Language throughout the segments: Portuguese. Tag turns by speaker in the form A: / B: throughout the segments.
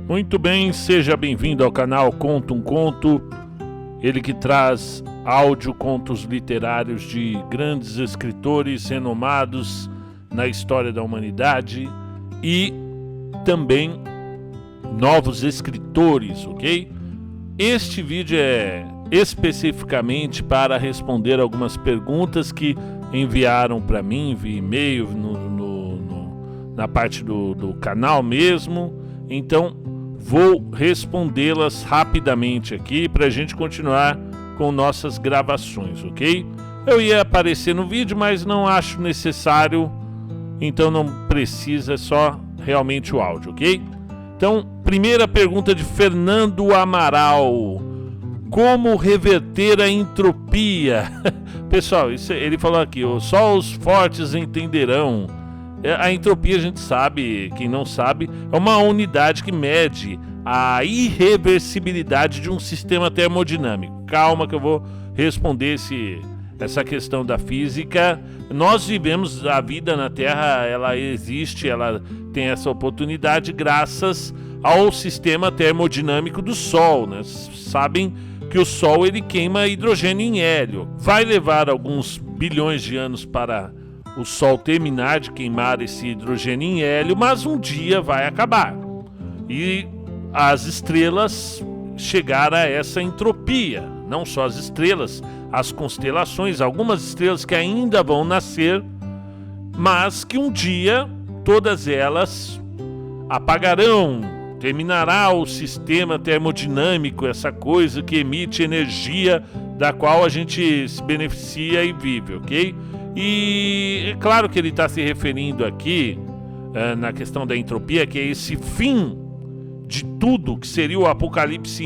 A: Muito bem, seja bem-vindo ao canal Conto um Conto, ele que traz áudio contos literários de grandes escritores renomados na história da humanidade e também novos escritores, ok? Este vídeo é especificamente para responder algumas perguntas que enviaram para mim via e-mail na parte do canal mesmo. Então vou respondê-las rapidamente aqui para a gente continuar com nossas gravações, ok? Eu ia aparecer no vídeo, mas não acho necessário, então não precisa, é só realmente o áudio, ok? Então, primeira pergunta de Fernando Amaral: como reverter a entropia? Pessoal, ele falou aqui, só os fortes entenderão. A entropia, a gente sabe, quem não sabe, é uma unidade que mede a irreversibilidade de um sistema termodinâmico. Calma que eu vou responder essa questão da física. Nós vivemos a vida na Terra, ela existe, ela tem essa oportunidade graças ao sistema termodinâmico do Sol, né? Sabem que o Sol ele queima hidrogênio em hélio. Vai levar alguns bilhões de anos para o Sol terminar de queimar esse hidrogênio em hélio, mas um dia vai acabar. E as estrelas chegaram a essa entropia. Não só as estrelas, as constelações, algumas estrelas que ainda vão nascer, mas que um dia todas elas apagarão. Terminará o sistema termodinâmico, essa coisa que emite energia da qual a gente se beneficia e vive, ok? E é claro que ele está se referindo aqui na questão da entropia, que é esse fim de tudo, que seria o apocalipse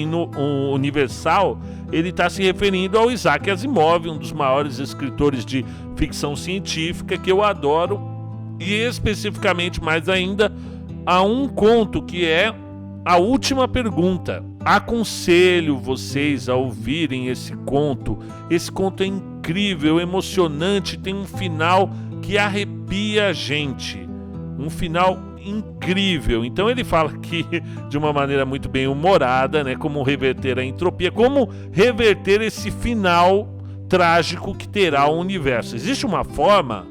A: universal. Ele está se referindo ao Isaac Asimov, um dos maiores escritores de ficção científica que eu adoro, e especificamente mais ainda a um conto que é A Última Pergunta. Aconselho vocês a ouvirem esse conto. Esse conto é incrível, emocionante, tem um final que arrepia a gente. Um final incrível. Então ele fala aqui de uma maneira muito bem humorada, né, como reverter a entropia, como reverter esse final trágico que terá o universo. Existe uma forma,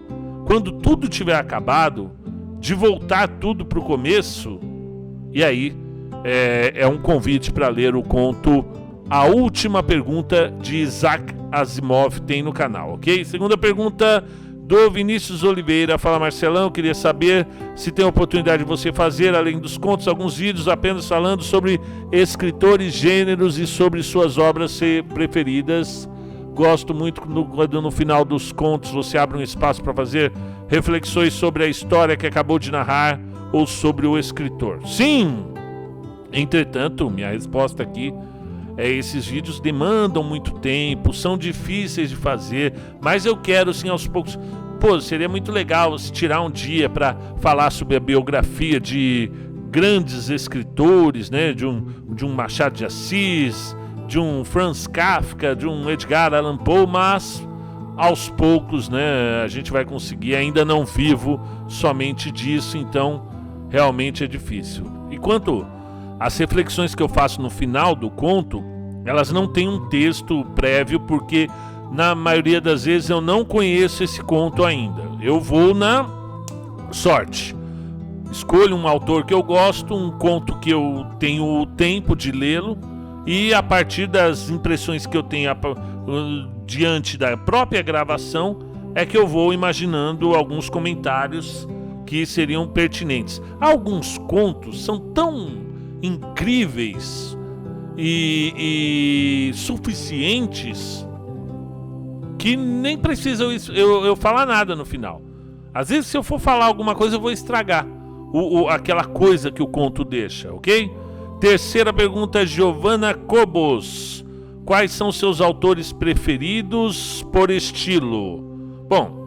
A: quando tudo tiver acabado, de voltar tudo para o começo. E aí é um convite para ler o conto A Última Pergunta, de Isaac Asimov, tem no canal, ok? Segunda pergunta do Vinícius Oliveira: fala Marcelão, queria saber se tem oportunidade de você fazer, além dos contos, alguns vídeos apenas falando sobre escritores, gêneros e sobre suas obras preferidas. Gosto muito quando no final dos contos você abre um espaço para fazer reflexões sobre a história que acabou de narrar ou sobre o escritor. Sim! Entretanto, minha resposta aqui é: esses vídeos demandam muito tempo, são difíceis de fazer, mas eu quero sim aos poucos. Pô, seria muito legal se tirar um dia para falar sobre a biografia de grandes escritores, né? De um Machado de Assis, de um Franz Kafka, de um Edgar Allan Poe, mas aos poucos, né? A gente vai conseguir. Ainda não vivo somente disso, então realmente é difícil. E quanto às reflexões que eu faço no final do conto, elas não têm um texto prévio, porque na maioria das vezes eu não conheço esse conto ainda. Eu vou na sorte. Escolho um autor que eu gosto, um conto que eu tenho o tempo de lê-lo, e a partir das impressões que eu tenho diante da própria gravação é que eu vou imaginando alguns comentários que seriam pertinentes. Alguns contos são tão incríveis e suficientes que nem precisa eu falar nada no final. Às vezes, se eu for falar alguma coisa, eu vou estragar aquela coisa que o conto deixa, ok? Terceira pergunta, Giovanna Cobos: quais são seus autores preferidos por estilo? Bom,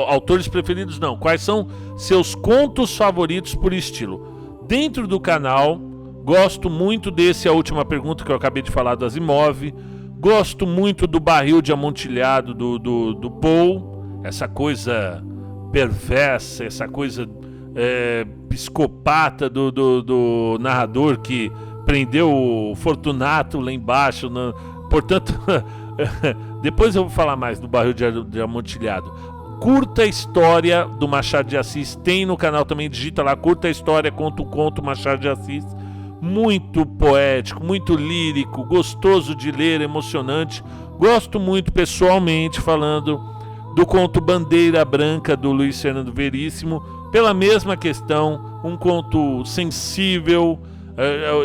A: autores preferidos não. Quais são seus contos favoritos por estilo? Dentro do canal, gosto muito desse A Última Pergunta que eu acabei de falar, do Asimov. Gosto muito do Barril de Amontilhado do Poe. Essa coisa perversa, essa coisa psicopata do narrador que prendeu o Fortunato lá embaixo. Portanto, depois eu vou falar mais do barril de amontilhado. Curta a história do Machado de Assis, tem no canal também, digita lá, curta a história, conta o conto Machado de Assis. Muito poético, muito lírico, gostoso de ler, emocionante. Gosto muito pessoalmente, falando do conto Bandeira Branca do Luiz Fernando Veríssimo, pela mesma questão, um conto sensível.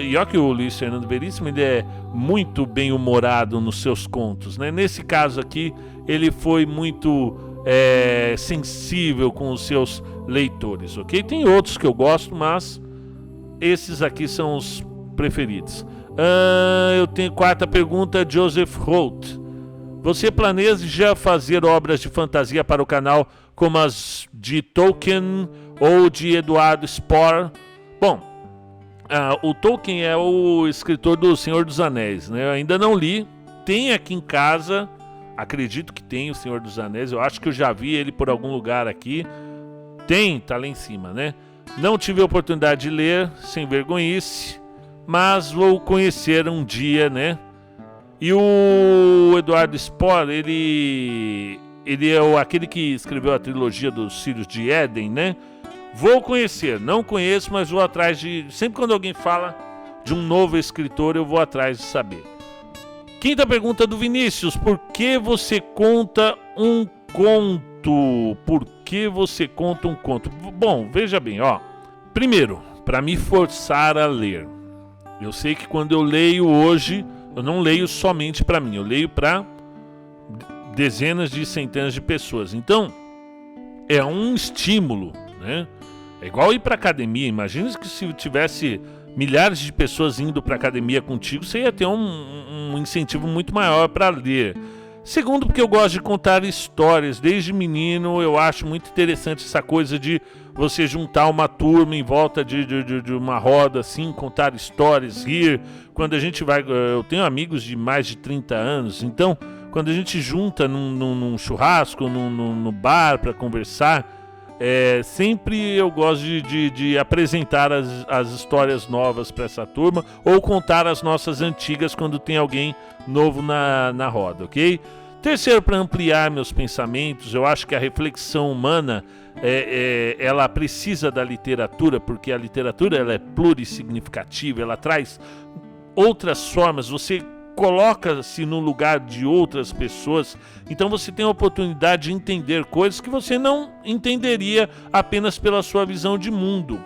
A: E olha que o Luiz Fernando Veríssimo ele é muito bem humorado nos seus contos, né? Nesse caso aqui ele foi muito sensível com os seus leitores, ok? Tem outros que eu gosto, mas esses aqui são os preferidos. Eu tenho quarta pergunta, Joseph Holt. Você planeja fazer obras de fantasia para o canal como as de Tolkien ou de Eduardo Spohr? Bom, o Tolkien é o escritor do Senhor dos Anéis, né? Eu ainda não li, tem aqui em casa, acredito que tem o Senhor dos Anéis, eu acho que eu já vi ele por algum lugar aqui. Tá lá em cima, né? Não tive a oportunidade de ler, sem vergonhice, mas vou conhecer um dia, né? E o Eduardo Spohr, ele é aquele que escreveu a trilogia dos Filhos de Éden, né? Vou conhecer, não conheço, mas vou atrás de... Sempre quando alguém fala de um novo escritor, eu vou atrás de saber. Quinta pergunta do Vinícius. Por que você conta um conto? Por que você conta um conto? Bom, veja bem, ó. Primeiro, para me forçar a ler. Eu sei que quando eu leio hoje, eu não leio somente para mim, eu leio para dezenas de centenas de pessoas. Então, é um estímulo, né? É igual ir para academia. Imagina que se tivesse milhares de pessoas indo para academia contigo, você ia ter um incentivo muito maior para ler. Segundo, porque eu gosto de contar histórias. Desde menino eu acho muito interessante essa coisa de você juntar uma turma em volta de uma roda assim, contar histórias, rir. Quando a gente vai... Eu tenho amigos de mais de 30 anos, então quando a gente junta num churrasco, no bar para conversar, sempre eu gosto de apresentar as histórias novas para essa turma ou contar as nossas antigas quando tem alguém novo na roda, ok? Terceiro, para ampliar meus pensamentos, eu acho que a reflexão humana ela precisa da literatura, porque a literatura ela é plurissignificativa, ela traz outras formas, você coloca-se no lugar de outras pessoas, então você tem a oportunidade de entender coisas que você não entenderia apenas pela sua visão de mundo.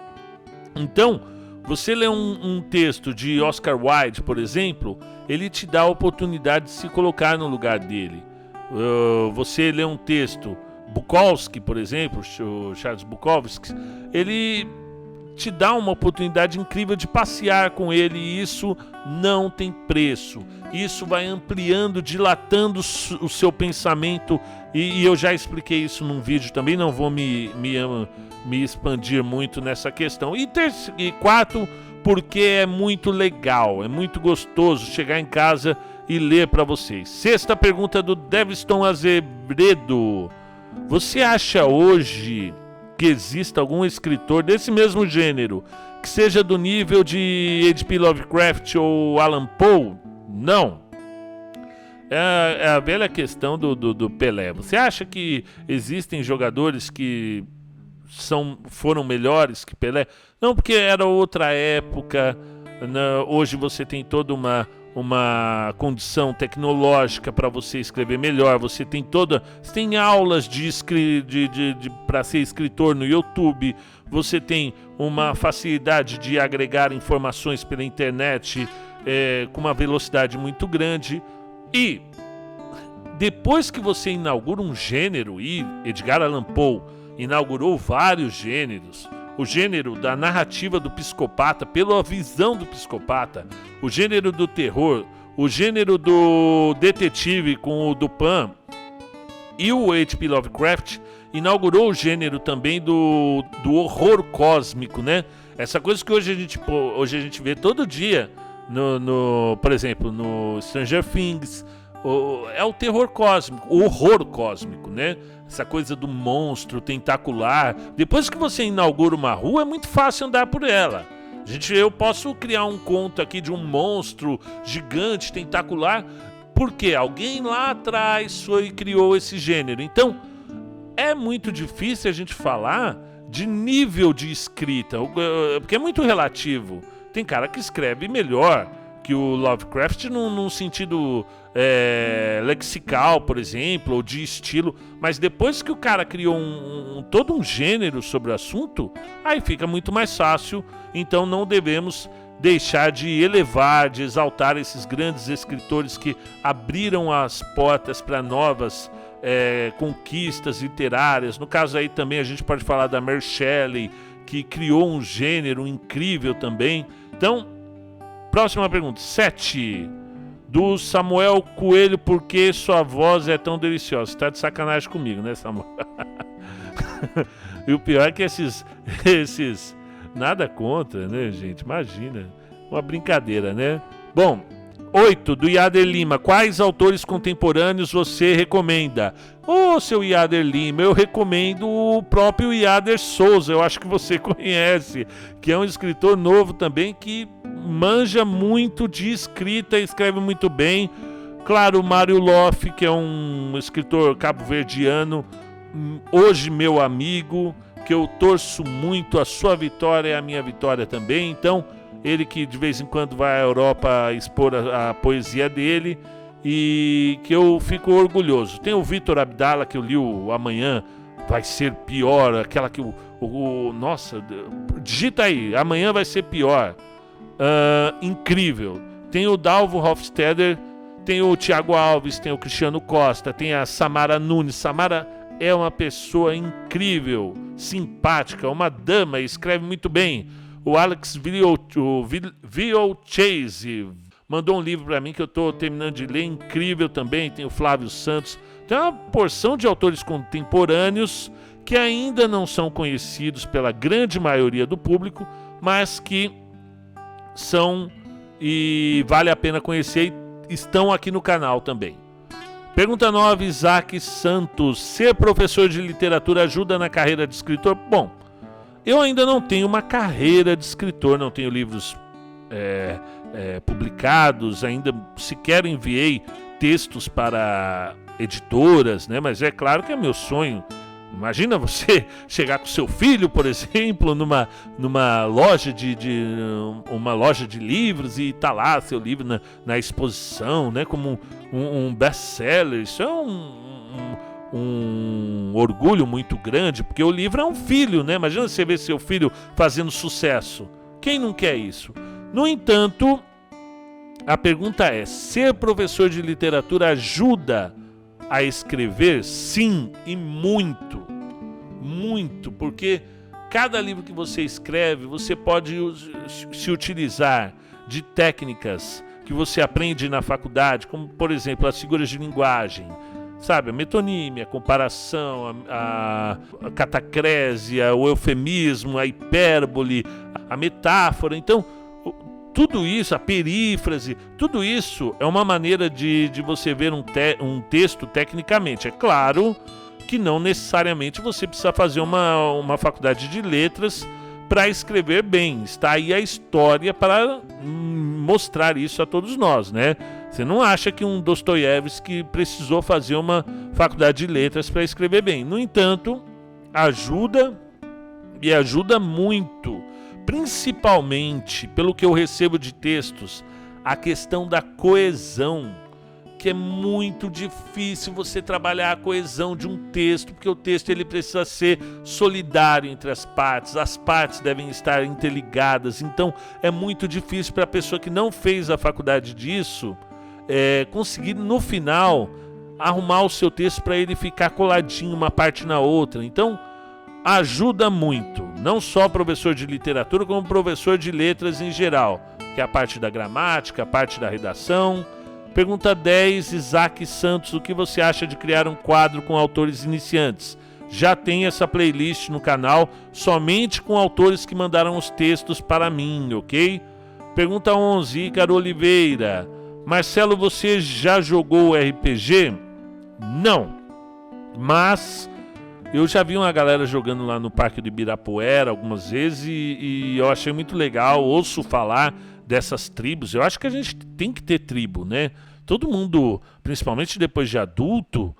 A: Então, você lê um texto de Oscar Wilde, por exemplo, ele te dá a oportunidade de se colocar no lugar dele. Você lê um texto, Bukowski, por exemplo, Charles Bukowski, ele te dá uma oportunidade incrível de passear com ele, e isso não tem preço. Isso vai ampliando, dilatando o seu pensamento, e eu já expliquei isso num vídeo também, não vou me expandir muito nessa questão. E quarto, porque é muito legal, é muito gostoso chegar em casa e ler para vocês. Sexta pergunta do Deviston Azevedo. Você acha hoje que exista algum escritor desse mesmo gênero que seja do nível de H.P. Lovecraft ou Allan Poe? Não. É a velha questão do Pelé. Você acha que existem jogadores que foram melhores que Pelé? Não, porque era outra época. Hoje você tem toda uma condição tecnológica para você escrever melhor. Você tem aulas para ser escritor no YouTube. Você tem uma facilidade de agregar informações pela internet com uma velocidade muito grande. E depois que você inaugura um gênero, e Edgar Allan Poe inaugurou vários gêneros, o gênero da narrativa do psicopata, pela visão do psicopata, o gênero do terror, o gênero do detetive com o Dupin, e o H.P. Lovecraft inaugurou o gênero também do horror cósmico, né? Essa coisa que hoje a gente vê todo dia, por exemplo, no Stranger Things, é o terror cósmico, o horror cósmico, né? Essa coisa do monstro tentacular. Depois que você inaugura uma rua, é muito fácil andar por ela. Eu posso criar um conto aqui de um monstro gigante, tentacular, porque alguém lá atrás foi e criou esse gênero. Então, é muito difícil a gente falar de nível de escrita, porque é muito relativo. Tem cara que escreve melhor que o Lovecraft num sentido lexical, por exemplo, ou de estilo, mas depois que o cara criou todo um gênero sobre o assunto, aí fica muito mais fácil. Então não devemos deixar de elevar, de exaltar esses grandes escritores que abriram as portas para novas conquistas literárias. No caso aí também a gente pode falar da Mary Shelley, que criou um gênero incrível também. Então, próxima pergunta, 7, do Samuel Coelho: por que sua voz é tão deliciosa? Você tá de sacanagem comigo, né, Samuel? E o pior é que esses nada contra, né, gente? Imagina, uma brincadeira, né? Bom, 8, do Iader Lima: quais autores contemporâneos você recomenda? Seu Iader Lima, eu recomendo o próprio Iader Souza, eu acho que você conhece, que é um escritor novo também, que manja muito de escrita, escreve muito bem. Claro, o Mário Loff, que é um escritor cabo-verdiano, hoje meu amigo, que eu torço muito, a sua vitória é a minha vitória também. Então, ele que de vez em quando vai à Europa expor a poesia dele, e que eu fico orgulhoso. Tem o Vitor Abdala, que eu li o Amanhã Vai Ser Pior, aquela que nossa, digita aí, Amanhã Vai Ser Pior. Incrível. Tem o Dalvo Hofstadter, tem o Tiago Alves, tem o Cristiano Costa, tem a Samara Nunes. Samara é uma pessoa incrível, simpática, uma dama, escreve muito bem. O Alex Chase mandou um livro para mim que eu estou terminando de ler, incrível também. Tem o Flávio Santos. Tem uma porção de autores contemporâneos que ainda não são conhecidos pela grande maioria do público, mas que são e vale a pena conhecer e estão aqui no canal também. Pergunta 9, Isaac Santos: ser professor de literatura ajuda na carreira de escritor? Bom, eu ainda não tenho uma carreira de escritor, não tenho livros publicados, ainda sequer enviei textos para editoras, né? Mas é claro que é meu sonho. Imagina você chegar com seu filho, por exemplo, numa loja uma loja de livros, e tá lá seu livro na exposição, né? Como um best-seller. Isso é um orgulho muito grande, porque o livro é um filho, né? Imagina você ver seu filho fazendo sucesso. Quem não quer isso? No entanto, a pergunta é: ser professor de literatura ajuda a escrever? Sim, e muito, muito, porque cada livro que você escreve, você pode se utilizar de técnicas que você aprende na faculdade, como, por exemplo, as figuras de linguagem, sabe? A metonímia, a comparação, a catacrésia, o eufemismo, a hipérbole, a metáfora. Então, tudo isso, a perífrase, tudo isso é uma maneira de você ver um texto tecnicamente. É claro que não necessariamente você precisa fazer uma faculdade de letras para escrever bem. Está aí a história para mostrar isso a todos nós, né? Você não acha que um Dostoiévski precisou fazer uma faculdade de letras para escrever bem. No entanto, ajuda, e ajuda muito. Principalmente, pelo que eu recebo de textos, a questão da coesão, que é muito difícil você trabalhar a coesão de um texto, porque o texto ele precisa ser solidário entre as partes devem estar interligadas. Então é muito difícil para a pessoa que não fez a faculdade disso conseguir no final arrumar o seu texto para ele ficar coladinho uma parte na outra. Então ajuda muito, não só professor de literatura, como professor de letras em geral, que é a parte da gramática, a parte da redação. Pergunta 10, Isaac Santos: o que você acha de criar um quadro com autores iniciantes? Já tem essa playlist no canal, somente com autores que mandaram os textos para mim, ok? Pergunta 11, Ícaro Oliveira: Marcelo, você já jogou RPG? Não. Mas eu já vi uma galera jogando lá no Parque do Ibirapuera algumas vezes e eu achei muito legal. Ouço falar dessas tribos. Eu acho que a gente tem que ter tribo, né? Todo mundo, principalmente depois de adulto,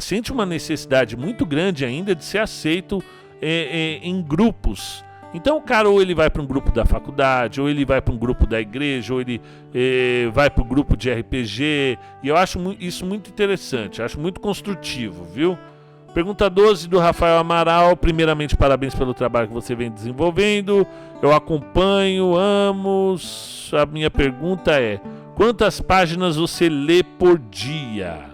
A: sente uma necessidade muito grande ainda de ser aceito em grupos. Então o cara ou ele vai para um grupo da faculdade, ou ele vai para um grupo da igreja, ou ele vai para o grupo de RPG. E eu acho isso muito interessante, acho muito construtivo, viu? Pergunta 12 do Rafael Amaral. Primeiramente, parabéns pelo trabalho que você vem desenvolvendo. Eu acompanho, amo. A minha pergunta é: quantas páginas você lê por dia?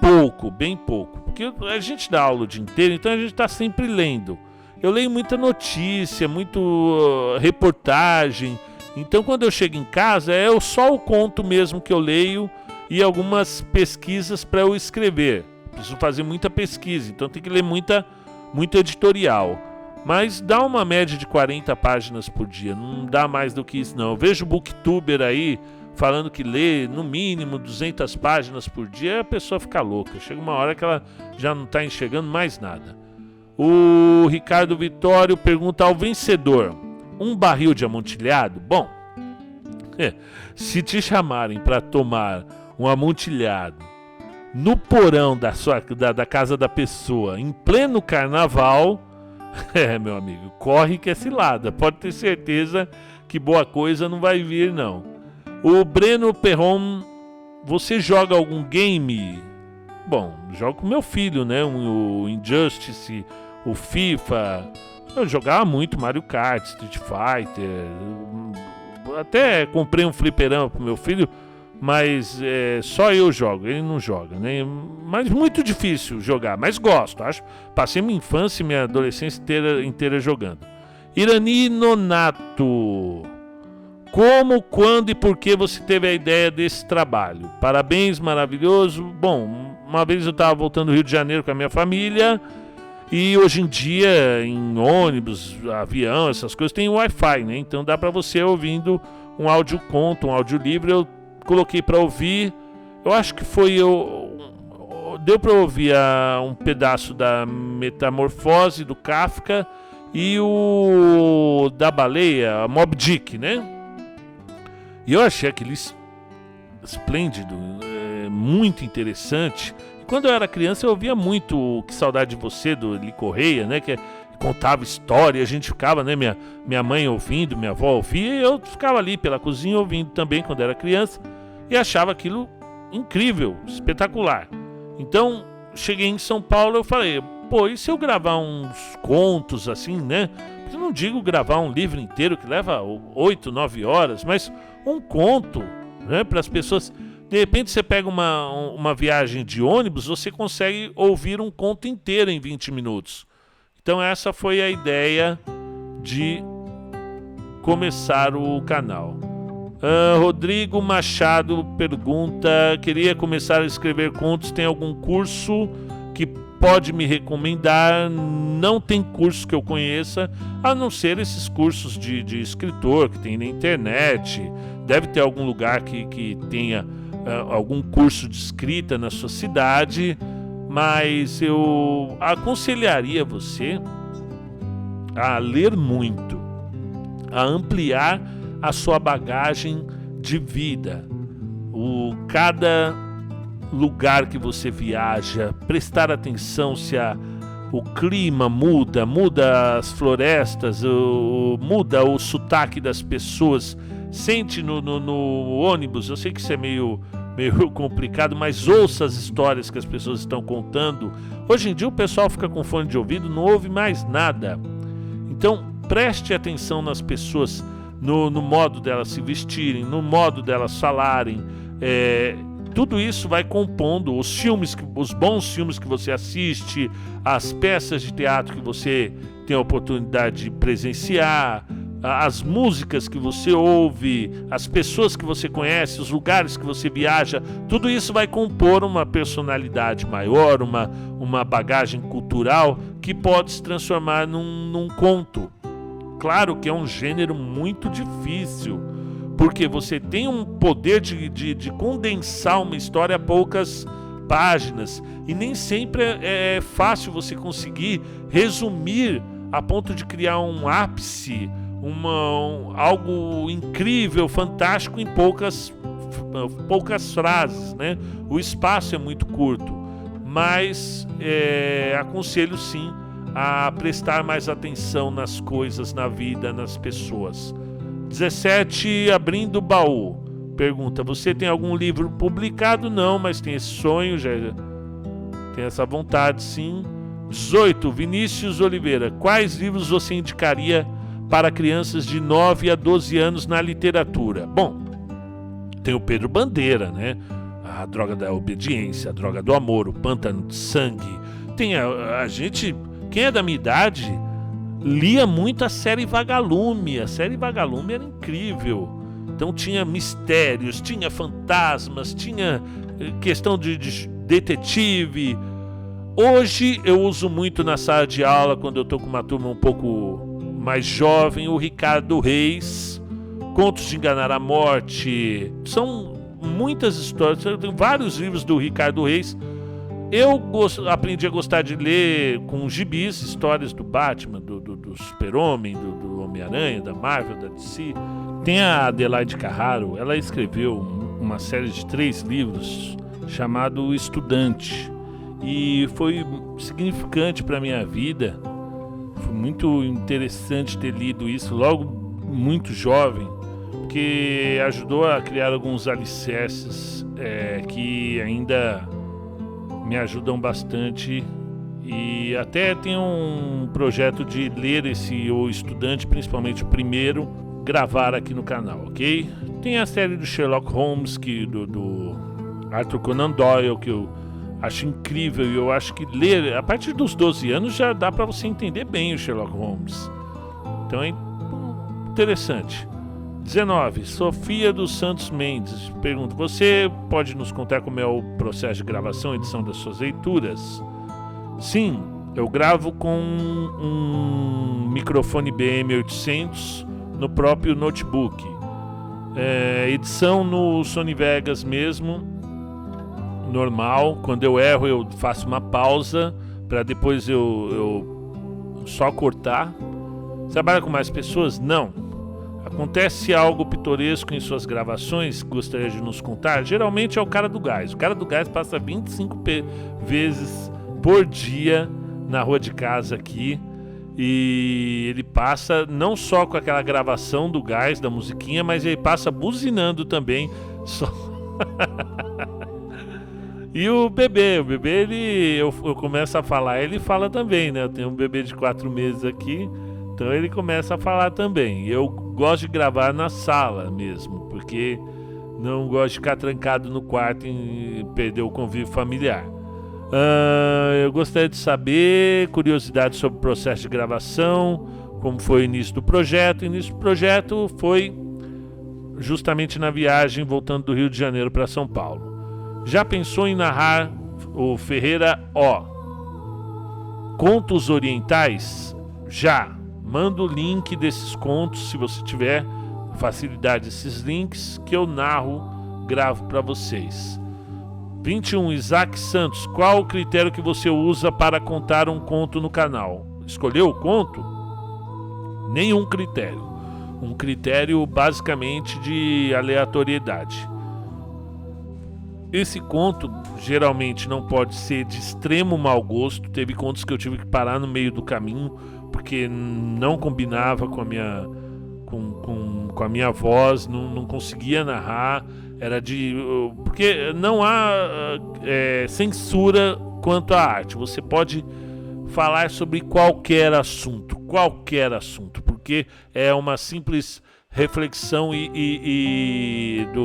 A: Pouco, bem pouco. Porque a gente dá aula o dia inteiro, então a gente está sempre lendo. Eu leio muita notícia, muito reportagem. Então quando eu chego em casa, é só o conto mesmo que eu leio e algumas pesquisas para eu escrever. Preciso fazer muita pesquisa, então tem que ler muito editorial. Mas dá uma média de 40 páginas por dia, não dá mais do que isso não. Eu vejo booktuber aí falando que lê no mínimo 200 páginas por dia, a pessoa fica louca. Chega uma hora que ela já não está enxergando mais nada. O Ricardo Vitório pergunta ao vencedor: um barril de amontilhado? Bom, se te chamarem para tomar um amontilhado no porão da casa da pessoa, em pleno carnaval, meu amigo, corre que é cilada. Pode ter certeza que boa coisa não vai vir, não. O Breno Perron: você joga algum game? Bom, jogo com meu filho, né? O Injustice, o FIFA. Eu jogava muito Mario Kart, Street Fighter. Até comprei um fliperama pro meu filho, mas só eu jogo, ele não joga, né? Mas muito difícil jogar, mas gosto, acho. Passei minha infância e minha adolescência inteira jogando. Irani Nonato: como, quando e por que você teve a ideia desse trabalho? Parabéns, maravilhoso. Bom, uma vez eu estava voltando do Rio de Janeiro com a minha família e hoje em dia em ônibus, avião, essas coisas tem Wi-Fi, né? Então dá para você ouvindo um audioconto, um audiolivro. Eu coloquei para ouvir, eu acho que deu para ouvir um pedaço da Metamorfose do Kafka e o da baleia, Moby Dick, né? E eu achei aquele esplêndido, muito interessante. E quando eu era criança eu ouvia muito o Que Saudade de Você, do Eli Correia, né? Que contava história, a gente ficava, né? Minha mãe ouvindo, minha avó ouvia, e eu ficava ali pela cozinha ouvindo também quando era criança. E achava aquilo incrível, espetacular. Então, cheguei em São Paulo, eu falei: pô, e se eu gravar uns contos assim, né? Eu não digo gravar um livro inteiro que leva 8, 9 horas, mas um conto, né? Para as pessoas. De repente você pega uma viagem de ônibus, você consegue ouvir um conto inteiro em 20 minutos. Então essa foi a ideia de começar o canal. Rodrigo Machado pergunta: queria começar a escrever contos, tem algum curso que pode me recomendar? Não tem curso que eu conheça, a não ser esses cursos de escritor que tem na internet. Deve ter algum lugar que tenha algum curso de escrita na sua cidade, mas eu aconselharia você a ler muito, a ampliar a sua bagagem de vida. Cada lugar que você viaja, prestar atenção se o clima muda as florestas, muda o sotaque das pessoas. Sente no ônibus, eu sei que isso é meio complicado, mas ouça as histórias que as pessoas estão contando. Hoje em dia o pessoal fica com fone de ouvido, não ouve mais nada. Então preste atenção nas pessoas, no modo delas se vestirem, no modo delas falarem. Tudo isso vai compondo os bons filmes que você assiste, as peças de teatro que você tem a oportunidade de presenciar, as músicas que você ouve, as pessoas que você conhece, os lugares que você viaja. Tudo isso vai compor uma personalidade maior, uma bagagem cultural que pode se transformar num conto. Claro que é um gênero muito difícil, porque você tem um poder de condensar uma história a poucas páginas, e nem sempre é fácil você conseguir resumir a ponto de criar um ápice, algo incrível, fantástico em poucas frases, né? O espaço é muito curto, mas aconselho sim a prestar mais atenção nas coisas, na vida, nas pessoas. 17, abrindo o baú. Pergunta: você tem algum livro publicado? Não, mas tem esse sonho, já tem essa vontade, sim. 18, Vinícius Oliveira. Quais livros você indicaria para crianças de 9 a 12 anos na literatura? Bom, tem o Pedro Bandeira, né? A Droga da Obediência, A Droga do Amor, O Pântano de Sangue. Tem a gente, quem é da minha idade, lia muito a série Vagalume. A série Vagalume era incrível. Então tinha mistérios, tinha fantasmas, tinha questão de detetive. Hoje eu uso muito na sala de aula, quando eu estou com uma turma um pouco mais jovem, o Ricardo Reis, Contos de Enganar a Morte. São muitas histórias, eu tenho vários livros do Ricardo Reis. Eu aprendi a gostar de ler com gibis, histórias do Batman, do Super-Homem, do Homem-Aranha, da Marvel, da DC. Tem a Adelaide Carraro, ela escreveu uma série de 3 livros chamado O Estudante, e foi significante para a minha vida. Foi muito interessante ter lido isso logo muito jovem, porque ajudou a criar alguns alicerces que ainda me ajudam bastante, e até tenho um projeto de ler O Estudante, principalmente o primeiro, gravar aqui no canal, ok? Tem a série do Sherlock Holmes, do Arthur Conan Doyle, que eu acho incrível, e eu acho que ler a partir dos 12 anos já dá para você entender bem o Sherlock Holmes. Então é interessante. 19, Sofia dos Santos Mendes pergunta: você pode nos contar como é o processo de gravação e edição das suas leituras? Sim, eu gravo com um microfone BM800 no próprio notebook. Edição no Sony Vegas mesmo, normal. Quando eu erro, eu faço uma pausa para depois eu só cortar. Trabalha com mais pessoas? Não. Acontece algo pitoresco em suas gravações que gostaria de nos contar? Geralmente é o cara do gás. O cara do gás passa 25 vezes por dia na rua de casa aqui. E ele passa não só com aquela gravação do gás, da musiquinha, mas ele passa buzinando também. E o bebê, eu começo a falar, ele fala também, né? Eu tenho um bebê de 4 meses aqui, então ele começa a falar também. Eu gosto de gravar na sala mesmo, porque não gosto de ficar trancado no quarto e perder o convívio familiar. Eu gostaria de saber curiosidades sobre o processo de gravação, como foi o início do projeto. O início do projeto foi justamente na viagem voltando do Rio de Janeiro para São Paulo. Já pensou em narrar o Ferreira Contos Orientais? Já. Manda o link desses contos, se você tiver facilidade desses links, que eu gravo para vocês. 21, Isaac Santos. Qual o critério que você usa para contar um conto no canal? Escolheu o conto? Nenhum critério. Um critério basicamente de aleatoriedade. Esse conto geralmente não pode ser de extremo mau gosto. Teve contos que eu tive que parar no meio do caminho porque não combinava com a minha com a minha voz, não conseguia narrar. Porque não há censura quanto à arte. Você pode falar sobre qualquer assunto, porque é uma simples reflexão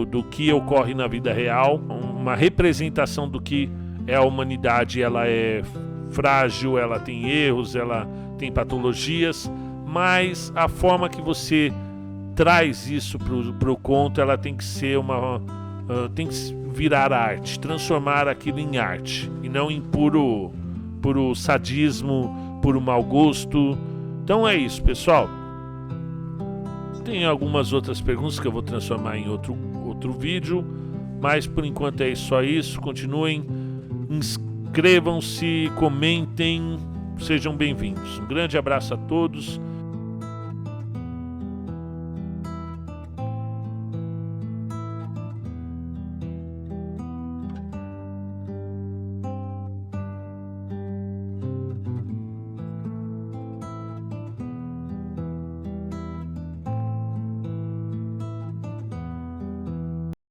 A: do que ocorre na vida real, uma representação do que é a humanidade. Ela é frágil, ela tem erros, ela tem patologias, mas a forma que você traz isso pro conto, ela tem que ser tem que virar arte, transformar aquilo em arte e não em puro sadismo, puro mau gosto. Então é isso, pessoal. Tem algumas outras perguntas que eu vou transformar em outro vídeo, mas por enquanto é só isso. Continuem Inscrevam-se, comentem, sejam bem-vindos. Um grande abraço a todos